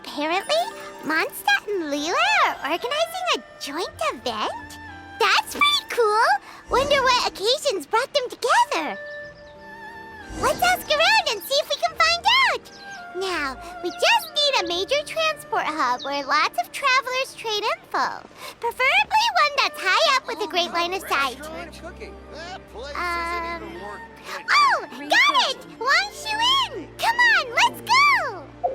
Apparently, Mondstadt and Lila are organizing a joint event? That's pretty cool! Wonder what occasions brought them together. Let's ask around and see if we can find out! Now, we just need a major transport hub where lots of travelers trade info. Preferably one that's high up with a great line of sight. Oh, got it! Wang Shu-in! Come on, let's go! I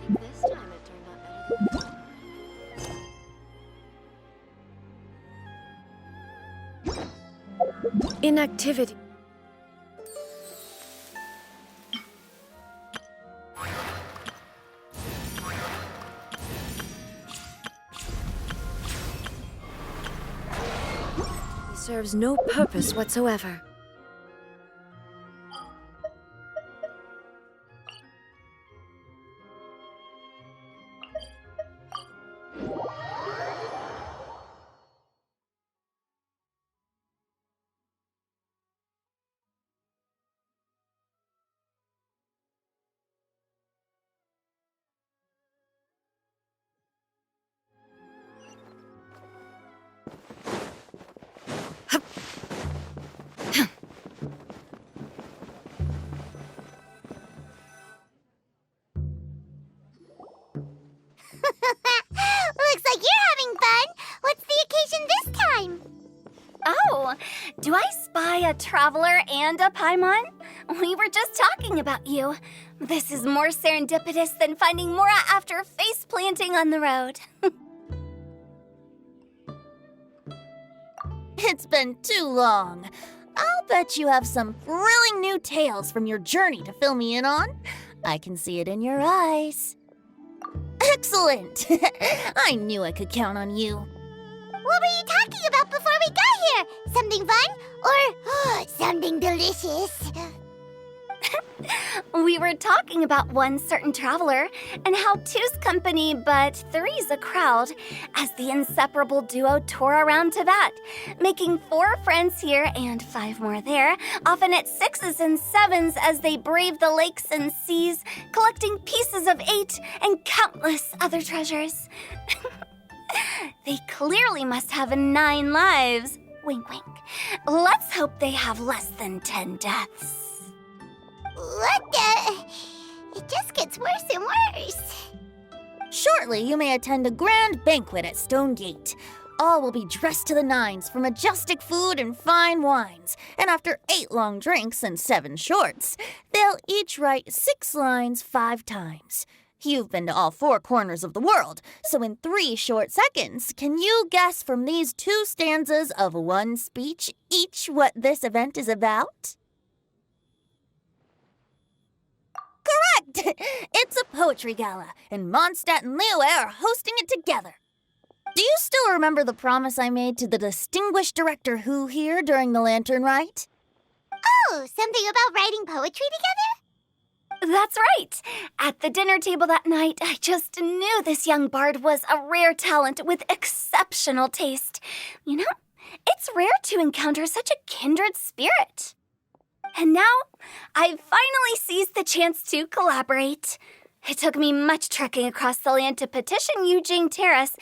think this time it turned out better than Inactivity. He serves no purpose whatsoever. Looks like you're having fun! What's the occasion this time? Oh, do I spy a traveler and a Paimon? We were just talking about you. This is more serendipitous than finding Mora after face planting on the road. It's been too long. I'll bet you have some thrilling new tales from your journey to fill me in on. I can see it in your eyes. Excellent! I knew I could count on you. What were you talking about before we got here? Something fun? Or something delicious? We were talking about one certain traveler and how two's company but three's a crowd as the inseparable duo tour around Tibet, making 4 friends here and 5 more there, often at 6s and 7s as they brave the lakes and seas, collecting pieces of 8 and countless other treasures. They clearly must have 9 lives. Wink, wink. Let's hope they have less than 10 deaths. What the? It just gets worse and worse. Shortly, you may attend a grand banquet at Stone Gate. All will be dressed to the nines for majestic food and fine wines. And after 8 long drinks and 7 shorts, they'll each write 6 lines 5 times. You've been to all 4 corners of the world, so in 3 short seconds, can you guess from these 2 stanzas of 1 speech each what this event is about? Correct! It's a poetry gala, and Mondstadt and Liyue are hosting it together. Do you still remember the promise I made to the distinguished director Who here during the Lantern Rite? Oh, something about writing poetry together? That's right! At the dinner table that night, I just knew this young bard was a rare talent with exceptional taste. You know, it's rare to encounter such a kindred spirit. And now, I've finally seized the chance to collaborate. It took me much trekking across the land to petition Eugene Terrace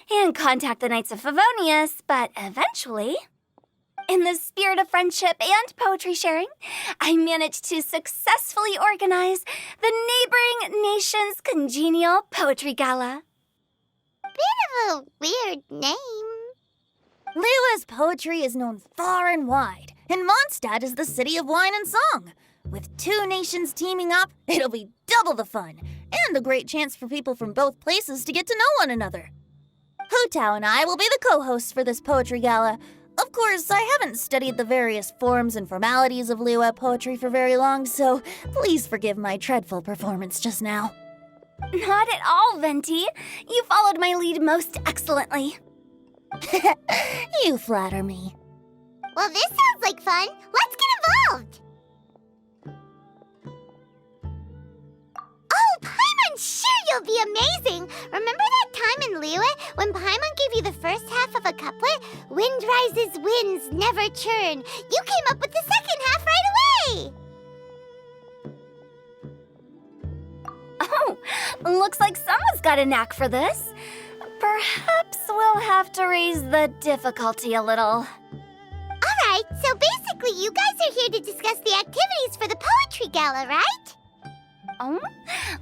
and contact the Knights of Favonius, but eventually, in the spirit of friendship and poetry sharing, I managed to successfully organize the neighboring nation's Congenial Poetry Gala. Bit of a weird name. Liyue's poetry is known far and wide, and Mondstadt is the city of wine and song. With 2 nations teaming up, it'll be double the fun, and a great chance for people from both places to get to know one another. Hu Tao and I will be the co-hosts for this poetry gala. Of course, I haven't studied the various forms and formalities of Liyue poetry for very long, so please forgive my dreadful performance just now. Not at all, Venti. You followed my lead most excellently. You flatter me. Well, this sounds like fun. Let's get involved. Oh, Paimon, sure you'll be amazing. Remember that time in Liyue when Paimon gave you the first half of a couplet? Wind rises, winds never churn. You came up with the second half right away. Oh, looks like someone's got a knack for this. Perhaps we'll have to raise the difficulty a little. Alright, so basically you guys are here to discuss the activities for the poetry gala, right? Oh,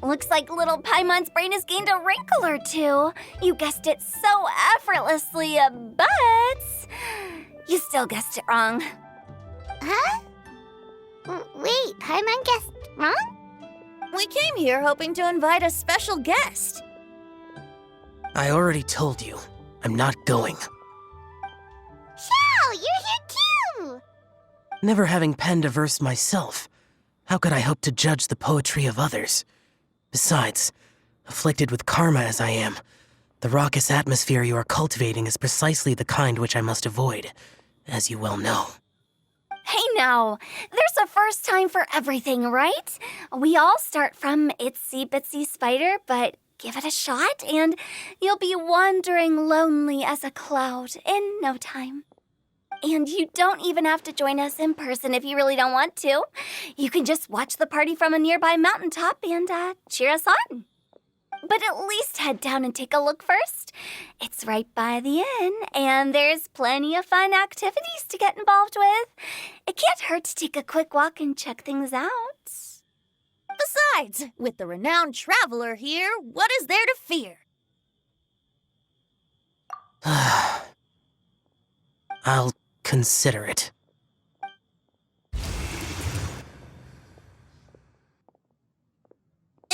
looks like little Paimon's brain has gained a wrinkle or two. You guessed it so effortlessly, but you still guessed it wrong. Huh? Wait, Paimon guessed wrong? We came here hoping to invite a special guest. I already told you, I'm not going. Xiao, you're here too! Never having penned a verse myself, how could I hope to judge the poetry of others? Besides, afflicted with karma as I am, the raucous atmosphere you are cultivating is precisely the kind which I must avoid, as you well know. Hey now, there's a first time for everything, right? We all start from itsy bitsy spider, but give it a shot and you'll be wandering lonely as a cloud in no time. And you don't even have to join us in person if you really don't want to. You can just watch the party from a nearby mountaintop and cheer us on. But at least head down and take a look first. It's right by the inn, and there's plenty of fun activities to get involved with. It can't hurt to take a quick walk and check things out. Besides, with the renowned traveler here, what is there to fear? I'll consider it.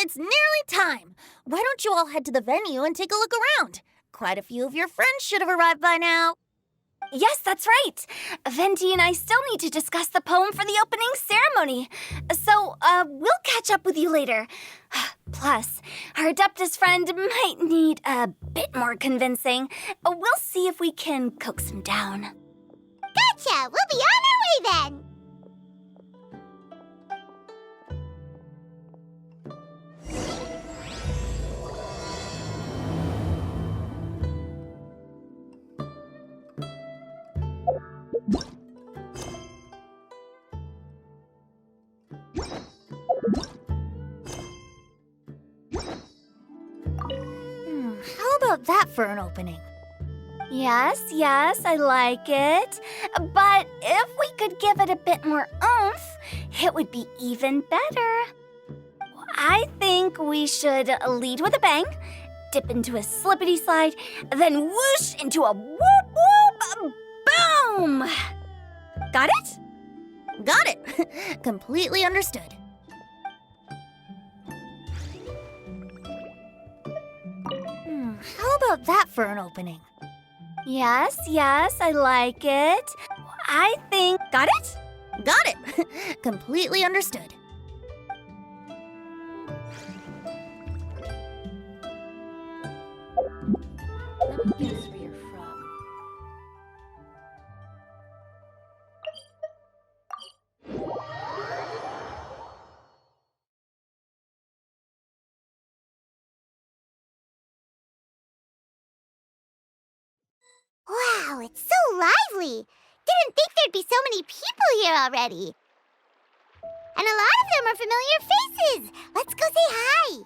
It's nearly time. Why don't you all head to the venue and take a look around? Quite a few of your friends should have arrived by now. Yes, that's right. Venti and I still need to discuss the poem for the opening ceremony. So, we'll catch up with you later. Plus, our Adeptus friend might need a bit more convincing. We'll see if we can coax him down. Gotcha! We'll be on our way then! How about that for an opening? Yes, I like it. But if we could give it a bit more oomph, it would be even better. I think we should lead with a bang, dip into a slippity slide, then whoosh into a whoop whoop boom! Got it? Got it. Completely understood. How about that for an opening? Yes, I like it. I think... Got it? Got it. Completely understood. Let me guess where you're from. Wow, it's so lively! Didn't think there'd be so many people here already. And a lot of them are familiar faces! Let's go say hi!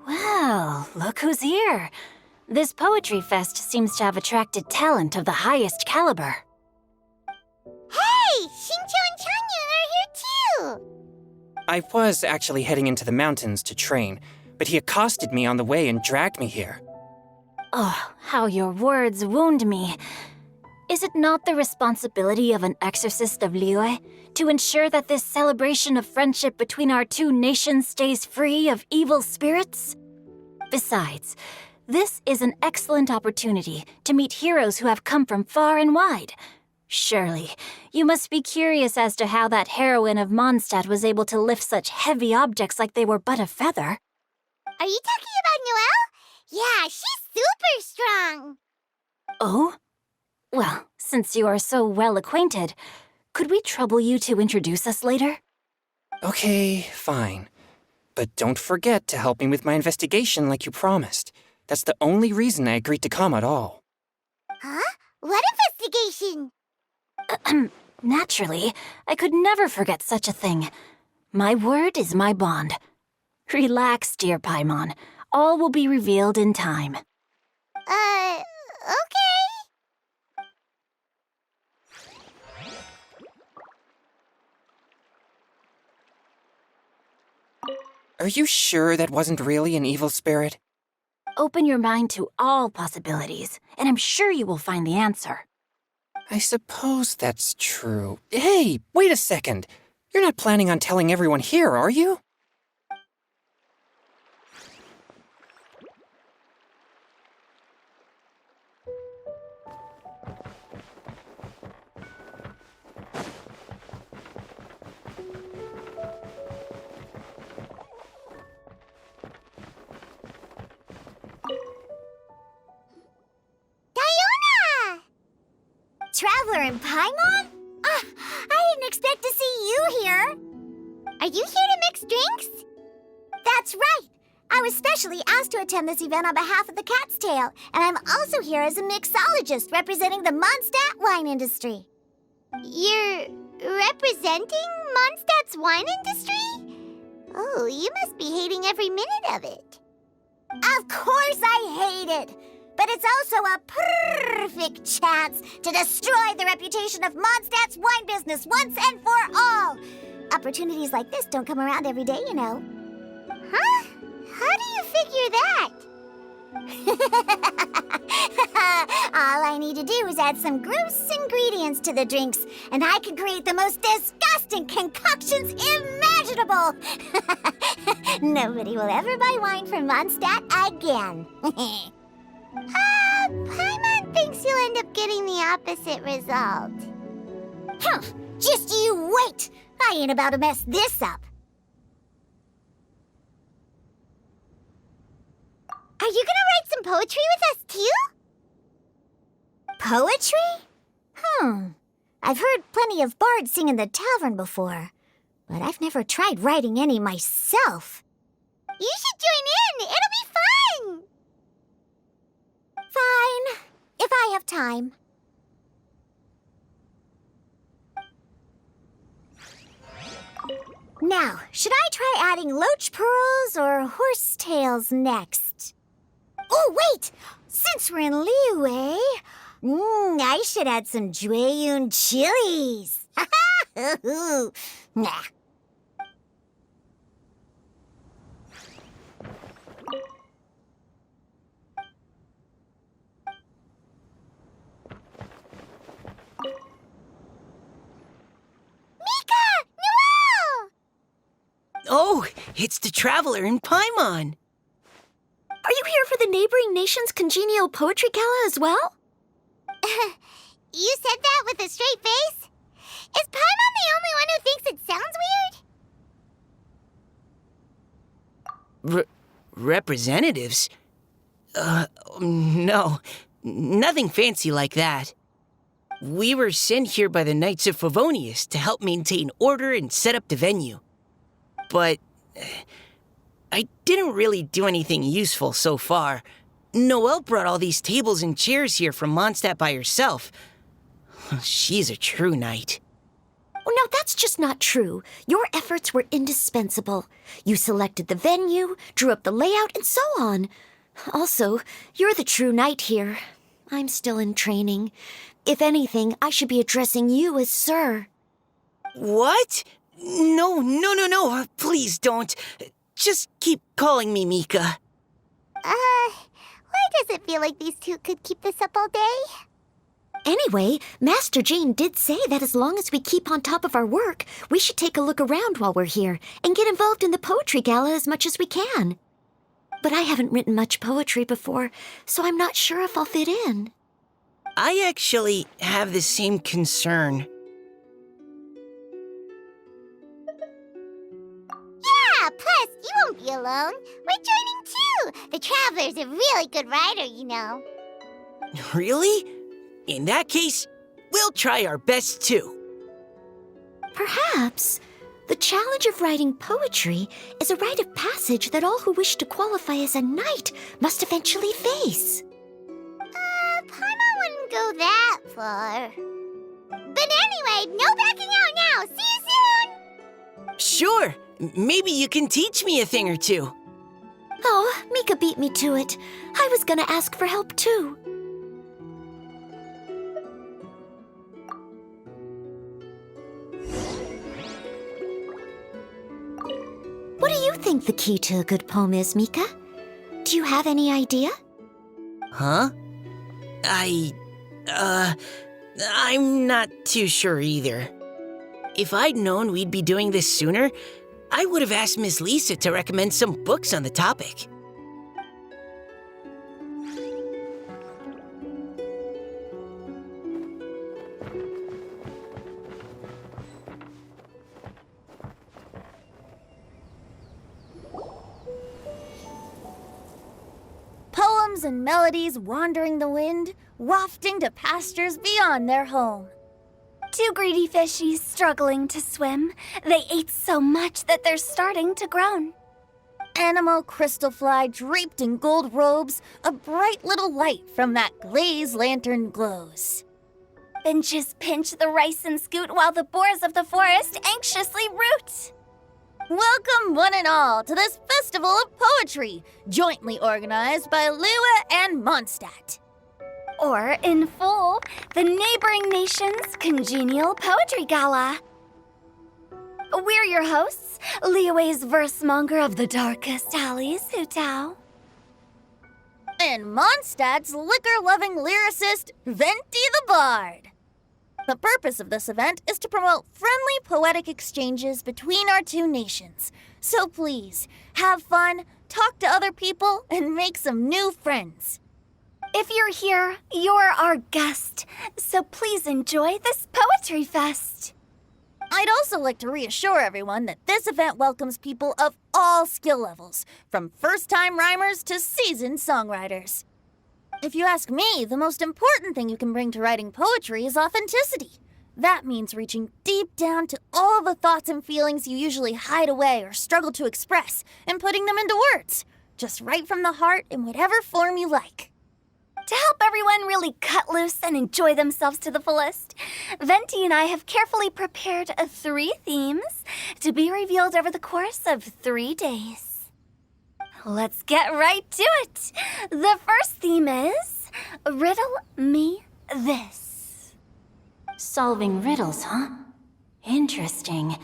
Well, look who's here. This poetry fest seems to have attracted talent of the highest caliber. Hey! Xingqiu and Changyun are here too! I was actually heading into the mountains to train, but he accosted me on the way and dragged me here. Oh, how your words wound me. Is it not the responsibility of an exorcist of Liyue to ensure that this celebration of friendship between our two nations stays free of evil spirits? Besides, this is an excellent opportunity to meet heroes who have come from far and wide. Surely, you must be curious as to how that heroine of Mondstadt was able to lift such heavy objects like they were but a feather. Are you talking about Noelle? Yeah, she's super strong! Oh? Well, since you are so well acquainted, could we trouble you to introduce us later? Okay, fine. But don't forget to help me with my investigation like you promised. That's the only reason I agreed to come at all. Huh? What investigation? Naturally, I could never forget such a thing. My word is my bond. Relax, dear Paimon. All will be revealed in time. Okay. Are you sure that wasn't really an evil spirit? Open your mind to all possibilities, and I'm sure you will find the answer. I suppose that's true. Hey, wait a second. You're not planning on telling everyone here, are you? Diona! Traveler in Paimon? I didn't expect to see you here. Are you here to mix drinks? That's right. I was specially asked to attend this event on behalf of the Cat's Tail, and I'm also here as a mixologist representing the Mondstadt wine industry. You're representing Mondstadt's wine industry? Oh, you must be hating every minute of it. Of course I hate it! But it's also a perfect chance to destroy the reputation of Mondstadt's wine business once and for all! Opportunities like this don't come around every day, you know. Huh? How do you figure that? All I need to do is add some gross ingredients to the drinks, and I can create the most disgusting concoctions imaginable! Nobody will ever buy wine from Mondstadt again. Paimon thinks you'll end up getting the opposite result. Huh, just you wait! I ain't about to mess this up. Are you gonna write some poetry with us, too? Poetry? I've heard plenty of bards sing in the tavern before, but I've never tried writing any myself. You should join in! It'll be fun! Fine, if I have time. Now, should I try adding loach pearls or horse tails next? Oh, wait! Since we're in Liyue, I should add some Jueyun chilies. Nah. Oh, it's the Traveler in Paimon. Are you here for the neighboring nation's Congenial Poetry Gala as well? You said that with a straight face? Is Paimon the only one who thinks it sounds weird? Representatives? No. Nothing fancy like that. We were sent here by the Knights of Favonius to help maintain order and set up the venue. But I didn't really do anything useful so far. Noelle brought all these tables and chairs here from Mondstadt by herself. She's a true knight. Oh, no, that's just not true. Your efforts were indispensable. You selected the venue, drew up the layout, and so on. Also, you're the true knight here. I'm still in training. If anything, I should be addressing you as Sir. What? No. Please don't. Just keep calling me Mika. Why does it feel like these two could keep this up all day? Anyway, Master Jane did say that as long as we keep on top of our work, we should take a look around while we're here and get involved in the poetry gala as much as we can. But I haven't written much poetry before, so I'm not sure if I'll fit in. I actually have the same concern. Yeah, plus, you won't be alone. We're joining too. The Traveler's a really good writer, you know. Really? In that case, we'll try our best too. Perhaps. The challenge of writing poetry is a rite of passage that all who wish to qualify as a knight must eventually face. Paimon wouldn't go that far. But anyway, no backing out now. See you soon! Sure, maybe you can teach me a thing or two. Oh, Mika beat me to it. I was gonna ask for help too. What do you think the key to a good poem is, Mika? Do you have any idea? Huh? I'm not too sure either. If I'd known we'd be doing this sooner, I would have asked Miss Lisa to recommend some books on the topic. Poems and melodies wandering the wind, wafting to pastures beyond their home. Two greedy fishies struggling to swim. They ate so much that they're starting to groan. Animal crystal fly draped in gold robes, a bright little light from that glazed lantern glows. Finches pinch the rice and scoot while the boars of the forest anxiously root. Welcome, one and all, to this festival of poetry, jointly organized by Lua and Mondstadt. Or, in full, the neighboring nation's Congenial Poetry Gala. We're your hosts, Liyue's verse-monger of the darkest alleys, Hutao. And Mondstadt's liquor-loving lyricist, Venti the Bard. The purpose of this event is to promote friendly poetic exchanges between our two nations. So please, have fun, talk to other people, and make some new friends. If you're here, you're our guest, so please enjoy this Poetry Fest. I'd also like to reassure everyone that this event welcomes people of all skill levels, from first-time rhymers to seasoned songwriters. If you ask me, the most important thing you can bring to writing poetry is authenticity. That means reaching deep down to all the thoughts and feelings you usually hide away or struggle to express and putting them into words. Just write from the heart in whatever form you like. To help everyone really cut loose and enjoy themselves to the fullest, Venti and I have carefully prepared 3 themes to be revealed over the course of 3 days. Let's get right to it. The first theme is Riddle Me This. Solving riddles, huh? Interesting.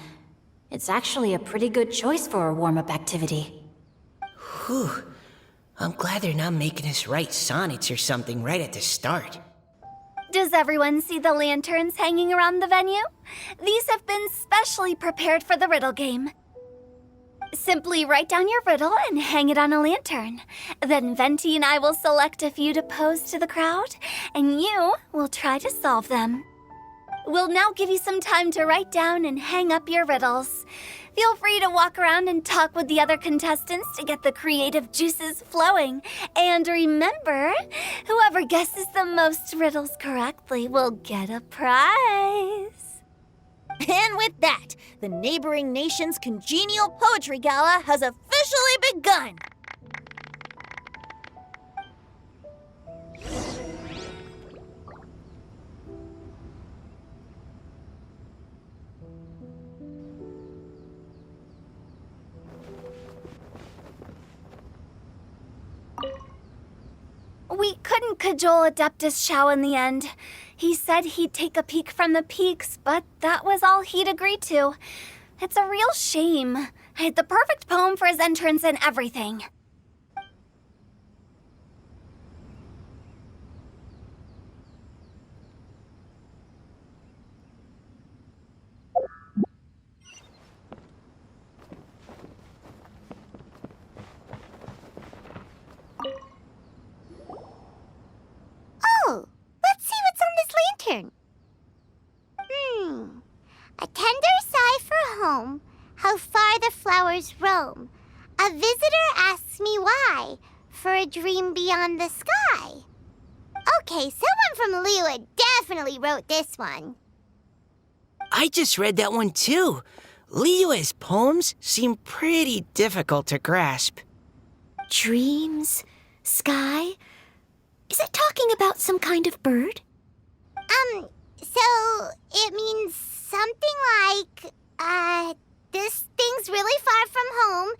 It's actually a pretty good choice for a warm-up activity. Whew. I'm glad they're not making us write sonnets or something right at the start. Does everyone see the lanterns hanging around the venue? These have been specially prepared for the riddle game. Simply write down your riddle and hang it on a lantern. Then Venti and I will select a few to pose to the crowd, and you will try to solve them. We'll now give you some time to write down and hang up your riddles. Feel free to walk around and talk with the other contestants to get the creative juices flowing. And remember, whoever guesses the most riddles correctly will get a prize. And with that, the neighboring nation's Congenial Poetry Gala has officially begun. We couldn't cajole Adeptus Shao in the end. He said he'd take a peek from the peaks, but that was all he'd agreed to. It's a real shame. I had the perfect poem for his entrance and everything. Oh, let's see what's on this lantern. A tender sigh for home, how far the flowers roam. A visitor asks me why, for a dream beyond the sky. Okay, someone from Lua definitely wrote this one. I just read that one too. Liyue's poems seem pretty difficult to grasp. Dreams? Sky? Is it talking about some kind of bird? So it means something like, this thing's really far from home.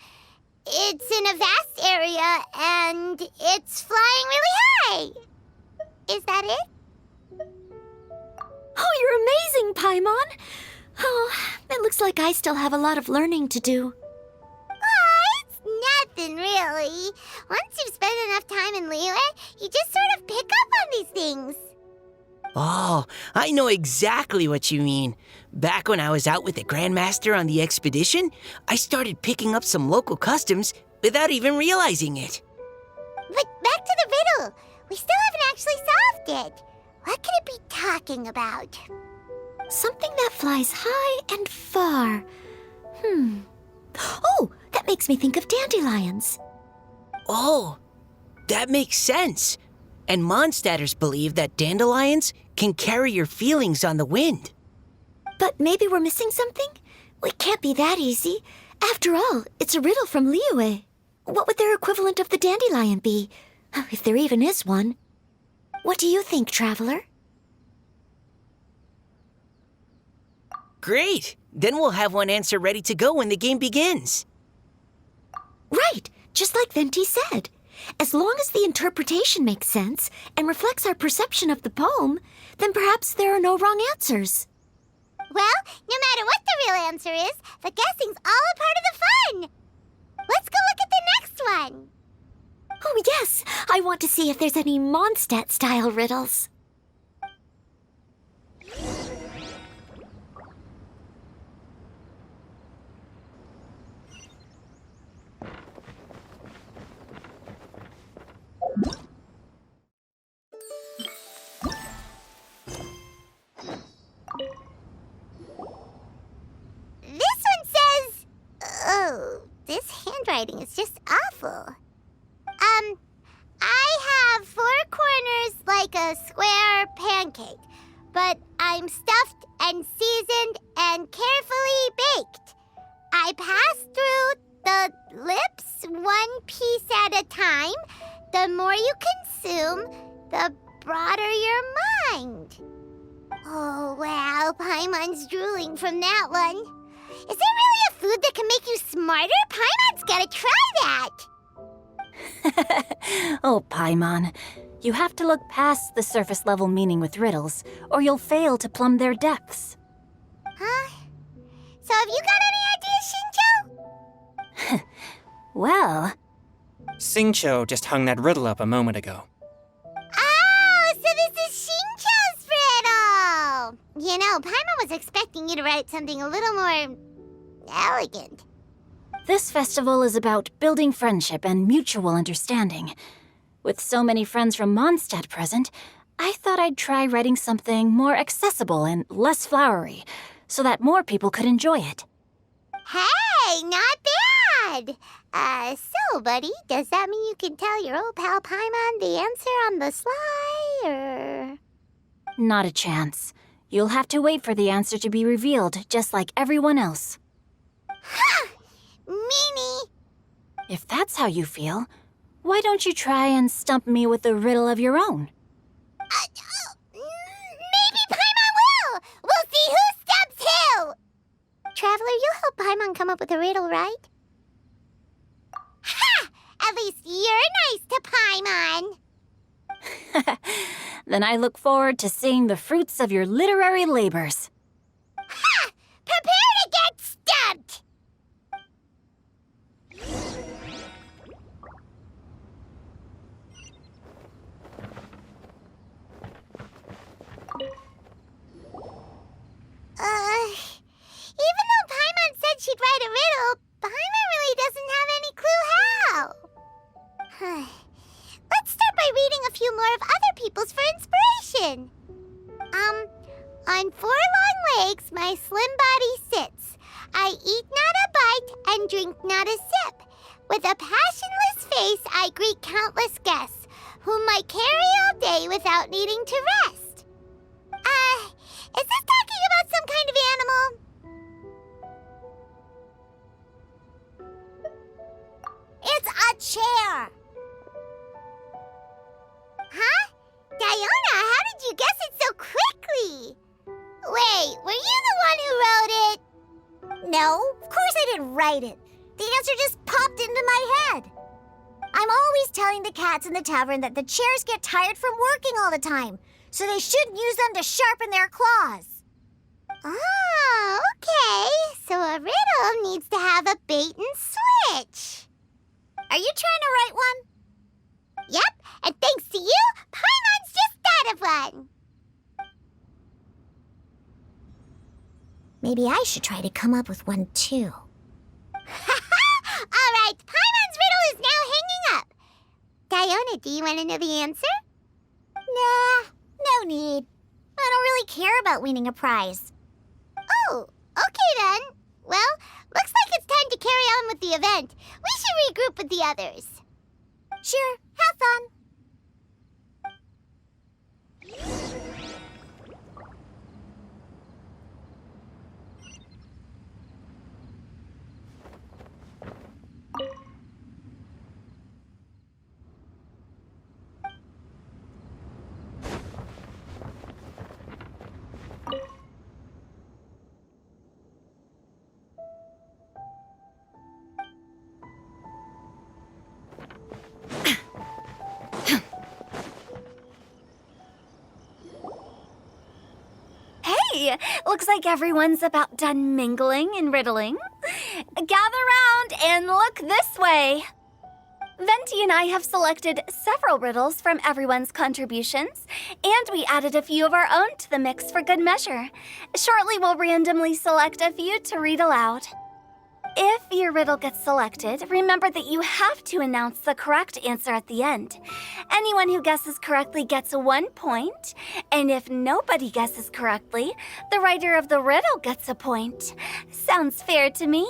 It's in a vast area, and it's flying really high. Is that it? Oh, you're amazing, Paimon! Oh, it looks like I still have a lot of learning to do. Oh, it's nothing really. Once you've spent enough time in Liyue, you just sort of pick up on these things. Oh, I know exactly what you mean. Back when I was out with the Grandmaster on the expedition, I started picking up some local customs without even realizing it. But back to the riddle. We still haven't actually solved it. What could it be talking about? Something that flies high and far. Oh, that makes me think of dandelions. Oh, that makes sense. And Mondstadters believe that dandelions can carry your feelings on the wind. But maybe we're missing something? It can't be that easy. After all, it's a riddle from Liyue. What would their equivalent of the dandelion be? If there even is one. What do you think, Traveler? Great! Then we'll have one answer ready to go when the game begins. Right, just like Venti said. As long as the interpretation makes sense and reflects our perception of the poem, then perhaps there are no wrong answers. Well, no matter what the real answer is, the guessing's all a part of the fun. Let's go look at the next one. Oh, yes, I want to see if there's any Mondstadt-style riddles. This one says... Oh, this handwriting is just awful. I have 4 corners like a square pancake, but I'm stuffed and seasoned and carefully baked. I pass through the lips 1 piece at a time. The more you consume, the broader your mind. Oh, wow, Paimon's drooling from that one. Is there really a food that can make you smarter? Paimon's gotta try that. Oh, Paimon, you have to look past the surface-level meaning with riddles, or you'll fail to plumb their depths. Huh? So have you got any ideas, Shinjo? Well, Xingqiu just hung that riddle up a moment ago. Oh, so this is Shinjo's riddle! You know, Paimon was expecting you to write something a little more... elegant. this festival is about building friendship and mutual understanding. With so many friends from Mondstadt present, I thought I'd try writing something more accessible and less flowery, so that more people could enjoy it. Hey, not bad! So, buddy, does that mean you can tell your old pal Paimon the answer on the sly, or...? Not a chance. You'll have to wait for the answer to be revealed, just like everyone else. Ha! Meanie! If that's how you feel, why don't you try and stump me with a riddle of your own? Maybe Paimon will! We'll see who stumps who! Traveler, you'll help Paimon come up with a riddle, right? Ha! At least you're nice to Paimon! Then I look forward to seeing the fruits of your literary labors. Ha! Prepare to get stumped! Even though Paimon said she'd write a riddle, Paimon really doesn't have any clue how. Let's start by reading a few more of other people's for inspiration. On 4 long legs, my slim body sits. I eat not a bite and drink not a sip. With a passionless face, I greet countless guests, whom I carry all day without needing to rest. Is this talking about some kind of animal? chair. Huh? Diona, how did you guess it so quickly? Wait, were you the one who wrote it? No, of course I didn't write it. The answer just popped into my head. I'm always telling the cats in the tavern that the chairs get tired from working all the time, so they shouldn't use them to sharpen their claws. Oh, okay. So a riddle needs to have a bait and switch. Are you trying to write one? Yep, and thanks to you, Paimon's just thought of one. Maybe I should try to come up with one too. All right, Paimon's riddle is now hanging up. Diona, do you want to know the answer? Nah, no need. I don't really care about winning a prize. Oh, okay then. Well, looks like it's time to carry on with the event. We should regroup with the others. Sure, have fun. Hey, looks like everyone's about done mingling and riddling. Gather round and look this way. Venti and I have selected several riddles from everyone's contributions, and we added a few of our own to the mix for good measure. Shortly, we'll randomly select a few to read aloud. If your riddle gets selected, remember that you have to announce the correct answer at the end. Anyone who guesses correctly gets 1 point, and if nobody guesses correctly, the writer of the riddle gets a point. Sounds fair to me.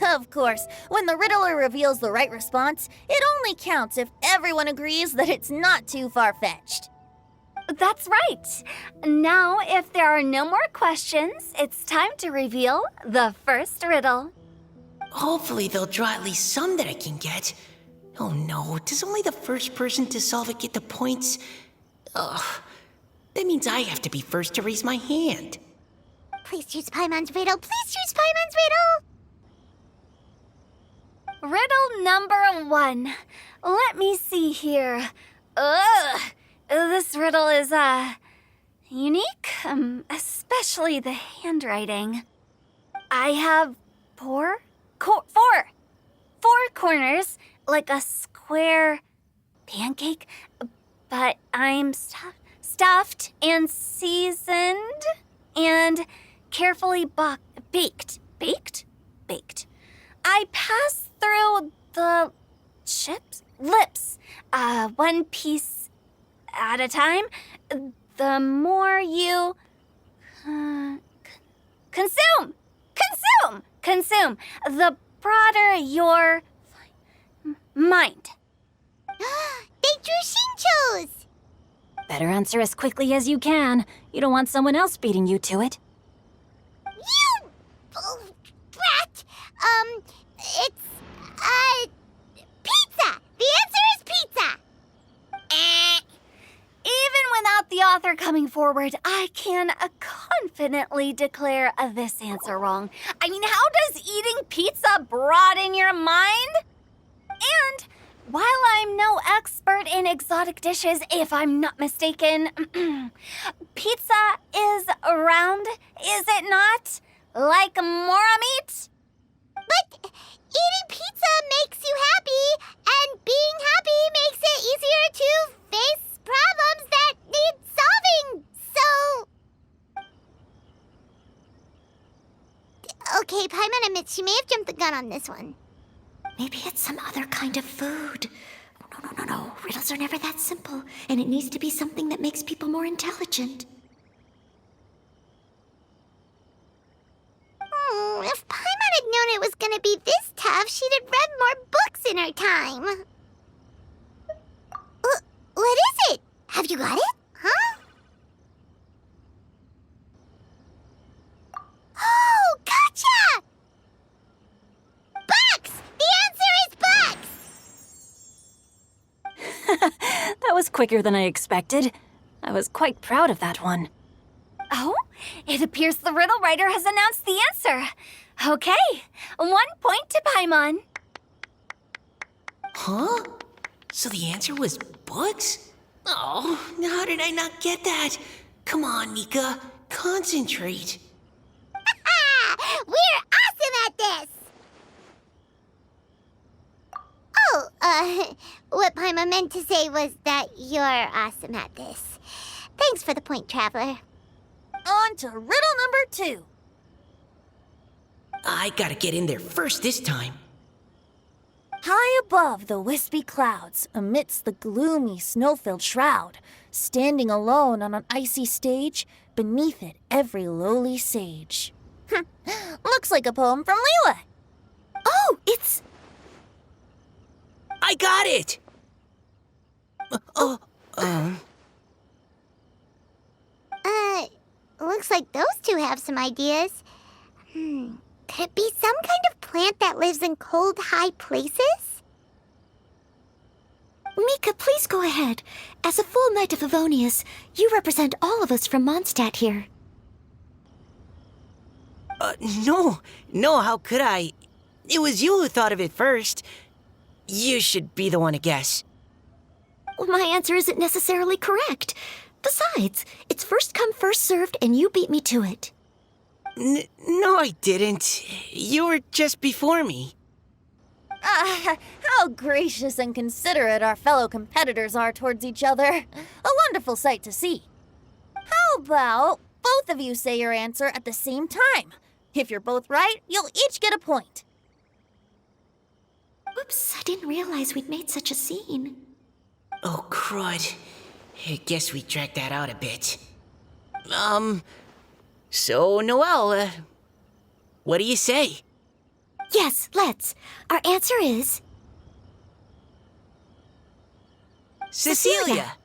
Of course, when the riddler reveals the right response, it only counts if everyone agrees that it's not too far-fetched. That's right. Now, if there are no more questions, it's time to reveal the first riddle. Hopefully they'll draw at least some that I can get. Oh no, does only the first person to solve it get the points? Ugh, that means I have to be first to raise my hand. Please choose Paimon's riddle. Please choose Paimon's riddle. Riddle number 1. Let me see here. Ugh. This riddle is, unique, especially the handwriting. I have four corners, like a square pancake, but I'm stuffed and seasoned and carefully baked. Baked. I pass through the lips, one piece at a time. The more you consume, the broader your mind. They drew Shinchos! Better answer as quickly as you can. You don't want someone else beating you to it. You brat! It's, pizza! The answer is pizza! Even without the author coming forward, I can confidently declare this answer wrong. I mean, how does eating pizza broaden your mind? And while I'm no expert in exotic dishes, if I'm not mistaken, pizza is round, is it not? Like mora meat? But eating pizza makes you happy, and being happy makes it easier to face problems that need solving, so... Okay, Paimon admits she may have jumped the gun on this one. Maybe it's some other kind of food. No. Riddles are never that simple, and it needs to be something that makes people more intelligent. If Paimon had known it was gonna be this tough, she'd have read more books in her time. What is it? Have you got it? Huh? Oh, gotcha! Box! The answer was quicker than I expected. I was quite proud of that one. Oh, it appears the riddle writer has announced the answer. Okay, 1 point to Paimon. Huh? So the answer was books? Oh, how did I not get that? Come on, Nika. Concentrate. We're awesome at this! Oh, what Paimon meant to say was that you're awesome at this. Thanks for the point, Traveler. On to riddle number 2. I gotta get in there first this time. High above the wispy clouds, amidst the gloomy snow-filled shroud, standing alone on an icy stage, beneath it every lowly sage. Looks like a poem from Liyue. Oh, it's... I got it! Looks like those two have some ideas. Could it be some kind of plant that lives in cold, high places? Mika, please go ahead. As a full Knight of Favonius, you represent all of us from Mondstadt here. No, how could I? It was you who thought of it first. You should be the one to guess. Well, my answer isn't necessarily correct. Besides, it's first come, first served, and you beat me to it. No, I didn't. You were just before me. How gracious and considerate our fellow competitors are towards each other. A wonderful sight to see. How about both of you say your answer at the same time? If you're both right, you'll each get a point. Oops, I didn't realize we'd made such a scene. Oh, crud. I guess we dragged that out a bit. So, Noelle, what do you say? Yes, let's. Our answer is... Cecilia!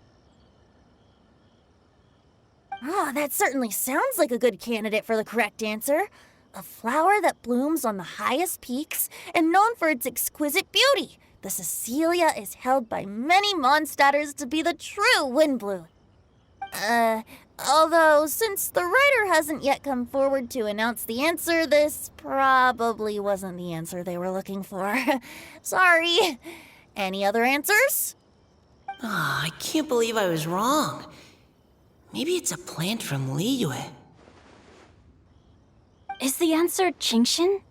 Oh, that certainly sounds like a good candidate for the correct answer. A flower that blooms on the highest peaks and known for its exquisite beauty. The Cecilia is held by many Mondstadters to be the true Windblue. Although, since the writer hasn't yet come forward to announce the answer, this probably wasn't the answer they were looking for. Sorry. Any other answers? I can't believe I was wrong. Maybe it's a plant from Liyue. Is the answer Genshin?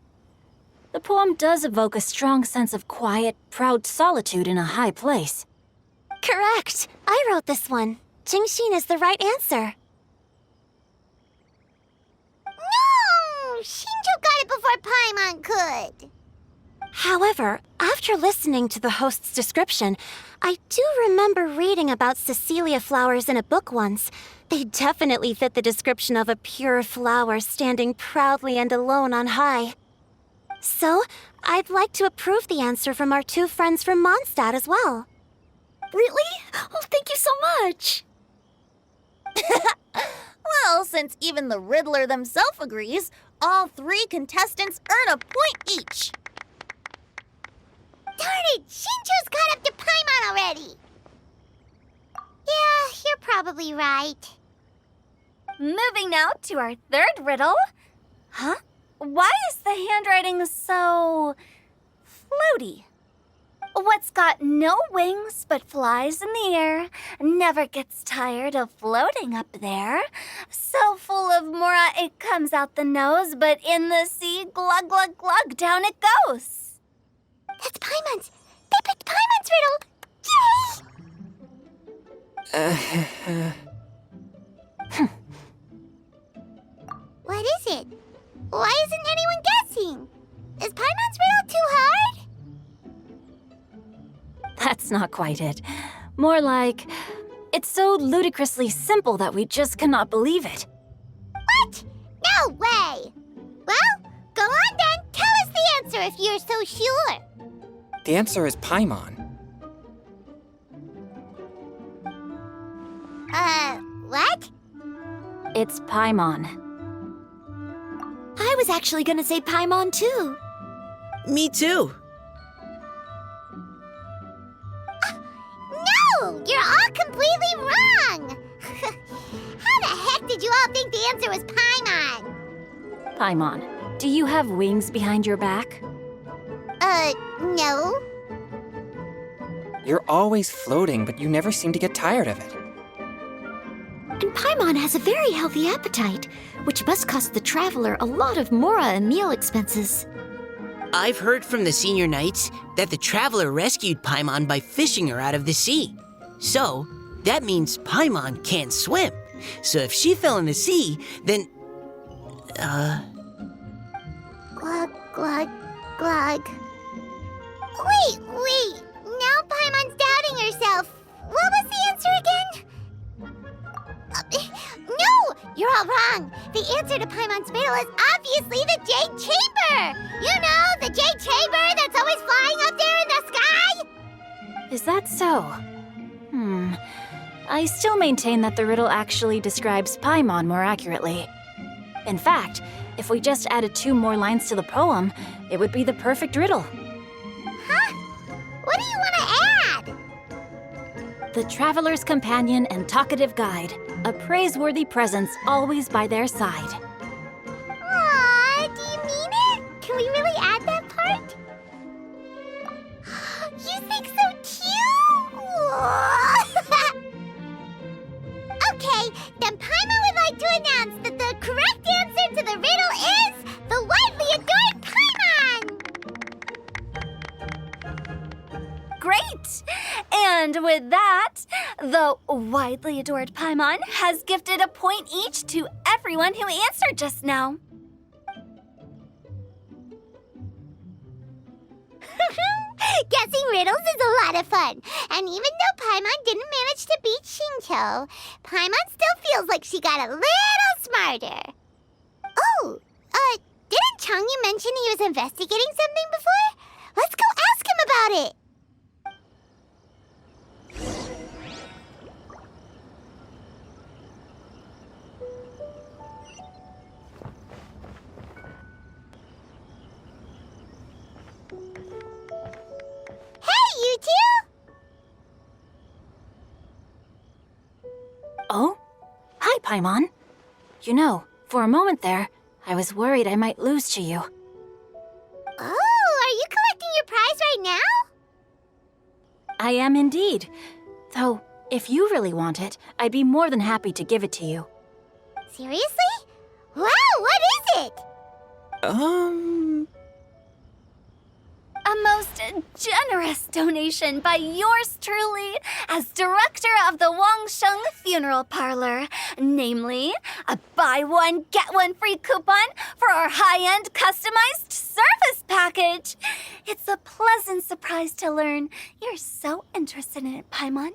The poem does evoke a strong sense of quiet, proud solitude in a high place. Correct. I wrote this one. Genshin is the right answer. No! Shinjo got it before Paimon could. However, after listening to the host's description, I do remember reading about Cecilia flowers in a book once. They definitely fit the description of a pure flower standing proudly and alone on high. So, I'd like to approve the answer from our two friends from Mondstadt as well. Really? Oh, thank you so much. Well, since even the Riddler themselves agrees, all 3 contestants earn a point each. Darn it! Shinjo's caught up to Paimon already! Yeah, you're probably right. Moving now to our third riddle. Huh? Why is the handwriting so... floaty? What's got no wings but flies in the air, never gets tired of floating up there. So full of mora it comes out the nose, but in the sea, glug, glug, glug, down it goes. That's Paimon's! They picked Paimon's riddle! Yay! What is it? Why isn't anyone guessing? Is Paimon's riddle too hard? That's not quite it. More like, it's so ludicrously simple that we just cannot believe it. What? No way! Well, go on then. Tell us the answer if you're so sure. The answer is Paimon. What? It's Paimon. I was actually gonna say Paimon too. Me too. No! You're all completely wrong! How the heck did you all think the answer was Paimon? Paimon, do you have wings behind your back? No. You're always floating, but you never seem to get tired of it. And Paimon has a very healthy appetite, which must cost the traveler a lot of mora and meal expenses. I've heard from the senior knights that the traveler rescued Paimon by fishing her out of the sea. So, that means Paimon can't swim. So if she fell in the sea, then... Glug, glug, glug. Wait. Now Paimon's doubting herself. What was the answer again? No! You're all wrong. The answer to Paimon's riddle is obviously the Jade Chamber! You know, the Jade Chamber that's always flying up there in the sky? Is that so? I still maintain that the riddle actually describes Paimon more accurately. In fact, if we just added 2 more lines to the poem, it would be the perfect riddle. Huh? What do you want to add? The traveler's companion and talkative guide, a praiseworthy presence always by their side. Aw, do you mean it? Can we really add that part? You think so too? Okay, then Paimon would like to announce that the correct answer to the riddle is the widely adored Paimon! Great! And with that, the widely adored Paimon has gifted a point each to everyone who answered just now. Guessing riddles is a lot of fun. And even though Paimon didn't manage to beat Shinto, Paimon still feels like she got a little smarter. Oh, didn't Changyu mention he was investigating something before? Let's go ask him about it. Hey, you two! Oh? Hi, Paimon. You know, for a moment there, I was worried I might lose to you. Oh, are you collecting your prize right now? I am indeed. Though, if you really want it, I'd be more than happy to give it to you. Seriously? Wow, what is it? A most generous donation by yours truly as director of the Wangsheng Funeral Parlor. Namely, a buy one, get one free coupon for our high-end customized service package. It's a pleasant surprise to learn you're so interested in it, Paimon.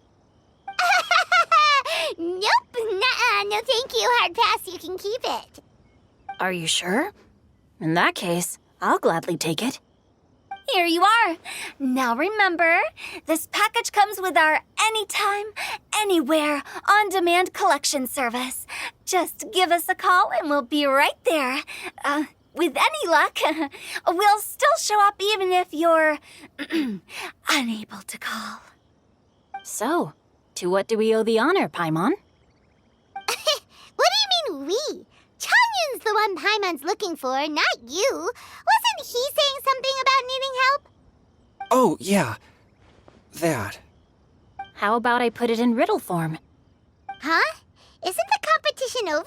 Nope, nuh-uh, no thank you, hard pass, you can keep it. Are you sure? In that case, I'll gladly take it. Here you are. Now remember, this package comes with our anytime, anywhere, on-demand collection service. Just give us a call and we'll be right there. With any luck, we'll still show up even if you're unable to call. So, to what do we owe the honor, Paimon? What do you mean we? Changyun's the one Paimon's looking for, not you. Wasn't he saying something about needing help? Oh, yeah. That. How about I put it in riddle form? Huh? Isn't the competition over?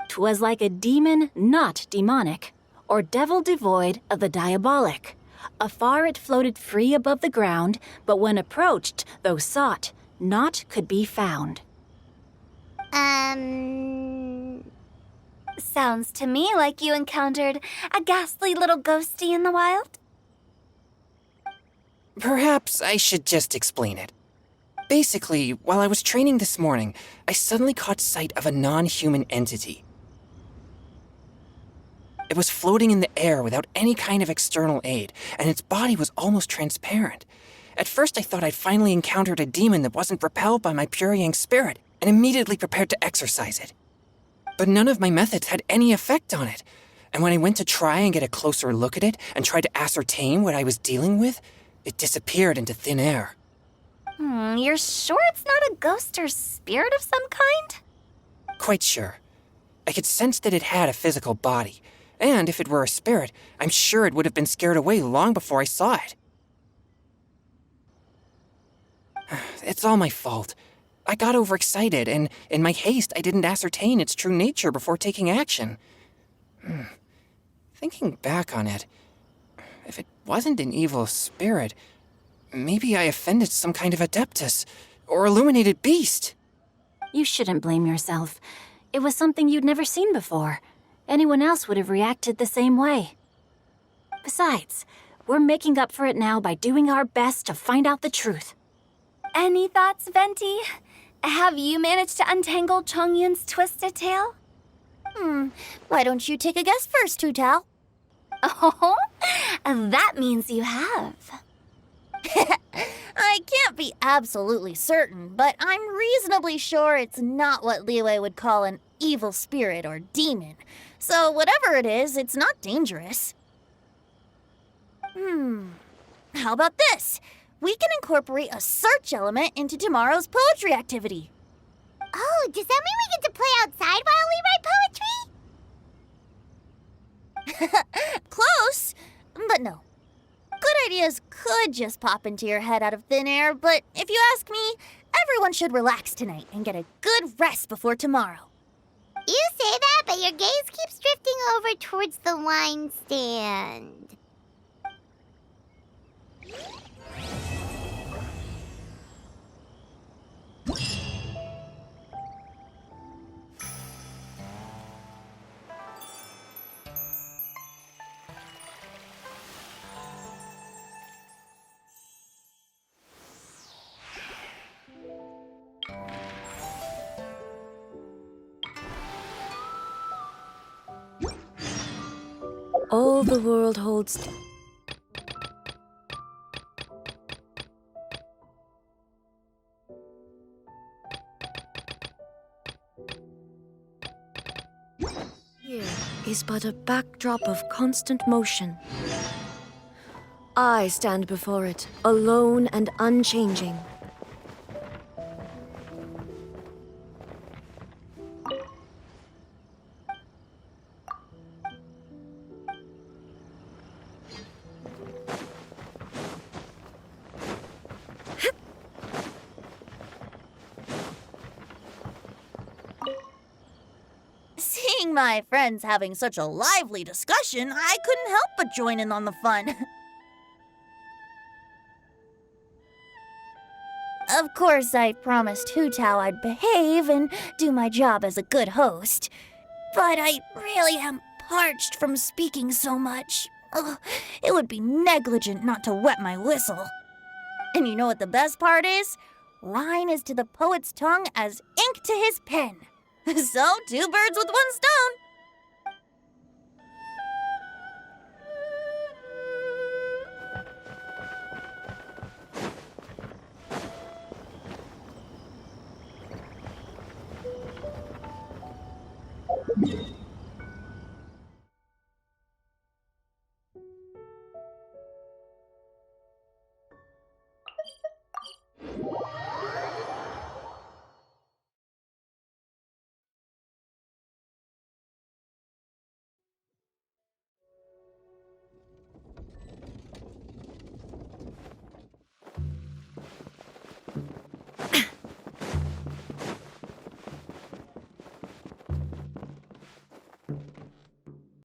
'Twas like a demon not demonic, or devil devoid of the diabolic. Afar it floated free above the ground, but when approached, though sought, naught could be found. Sounds to me like you encountered a ghastly little ghostie in the wild. Perhaps I should just explain it. Basically, while I was training this morning, I suddenly caught sight of a non-human entity. It was floating in the air without any kind of external aid, and its body was almost transparent. At first I thought I'd finally encountered a demon that wasn't repelled by my pure yang spirit, and immediately prepared to exorcise it. But none of my methods had any effect on it, and when I went to try and get a closer look at it and tried to ascertain what I was dealing with, it disappeared into thin air. You're sure it's not a ghost or spirit of some kind? Quite sure. I could sense that it had a physical body, and if it were a spirit, I'm sure it would have been scared away long before I saw it. It's all my fault. I got overexcited, and in my haste, I didn't ascertain its true nature before taking action. Thinking back on it, if it wasn't an evil spirit, maybe I offended some kind of adeptus or illuminated beast. You shouldn't blame yourself. It was something you'd never seen before. Anyone else would have reacted the same way. Besides, we're making up for it now by doing our best to find out the truth. Any thoughts, Venti? Have you managed to untangle Chongyun's twisted tail? Why don't you take a guess first, Hu Tao? Oh, that means you have. I can't be absolutely certain, but I'm reasonably sure it's not what Liyue would call an evil spirit or demon. So whatever it is, it's not dangerous. How about this? We can incorporate a search element into tomorrow's poetry activity. Oh, does that mean we get to play outside while we write poetry? Close, but no. Good ideas could just pop into your head out of thin air, but if you ask me, everyone should relax tonight and get a good rest before tomorrow. You say that, but your gaze keeps drifting over towards the wine stand. All the world holds. Here is but a backdrop of constant motion. I stand before it, alone and unchanging. Seeing my friends having such a lively discussion, I couldn't help but join in on the fun. Of course, I promised Hu Tao I'd behave and do my job as a good host. But I really am parched from speaking so much. Ugh, it would be negligent not to wet my whistle. And you know what the best part is? Wine is to the poet's tongue as ink to his pen. So, two birds with one stone.